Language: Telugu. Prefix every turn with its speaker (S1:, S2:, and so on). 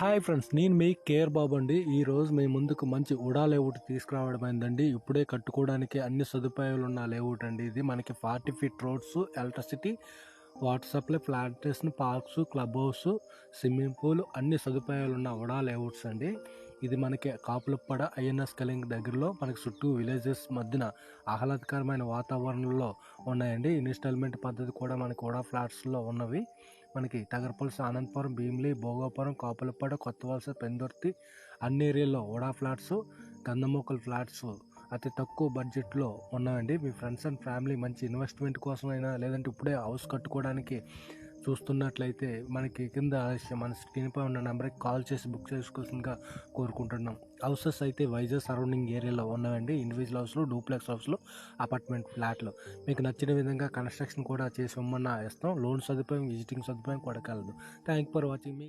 S1: హాయ్ ఫ్రెండ్స్, నేను మీ కేర్ బాబు అండి. ఈరోజు మీ ముందుకు మంచి ఉడా లేఅవుట్ తీసుకురావడం అయిందండి. ఇప్పుడే కట్టుకోవడానికి అన్ని సదుపాయాలు ఉన్న లేఅవుట్ అండి. ఇది మనకి 40 feet roads, electricity, water supply, plantation, parks, club house, swimming pool అన్ని సదుపాయాలు ఉన్న ఉడా లేఅవుట్స్ అండి. ఇది మనకి కాపులప్పడ ఐఎన్ఎస్ కలింగ్ దగ్గరలో మనకి చుట్టూ విలేజెస్ మధ్యన ఆహ్లాదకరమైన వాతావరణంలో ఉన్నాయండి. ఇన్స్టాల్మెంట్ పద్ధతి కూడా మనకి ఉడా ఫ్లాట్స్లో ఉన్నవి. మనకి తగరపల్స్, ఆనందపురం, భీమిలి, భోగాపురం, కాపులపాడు, కొత్తవలస, పెందుర్తి అన్ని ఏరియాల్లో ఉడా ఫ్లాట్స్, గంధమోకల్ ఫ్లాట్స్ అతి తక్కువ బడ్జెట్లో ఉన్నాయండి. మీ ఫ్రెండ్స్ అండ్ ఫ్యామిలీ మంచి ఇన్వెస్ట్మెంట్ కోసమైనా లేదంటే ఇప్పుడే హౌస్ కట్టుకోవడానికి చూస్తున్నట్లయితే మనకి కింద మన స్క్రీన్పై ఉన్న నెంబర్కి కాల్ చేసి బుక్ చేసుకోవాల్సిందిగా కోరుకుంటున్నాం. హౌసెస్ అయితే వైజాగ్ సరౌండింగ్ ఏరియాలో ఉన్నాయండి. ఇండివిజువల్ హౌస్లు, డూప్లెక్స్ హౌస్లు, అపార్ట్మెంట్ ఫ్లాట్లు మీకు నచ్చిన విధంగా కన్స్ట్రక్షన్ కూడా చేసి ఇవ్వమన్నా ఇస్తాం. లోన్ సదుపాయం, విజిటింగ్ సదుపాయం కూడా కలదు. Thank for watching me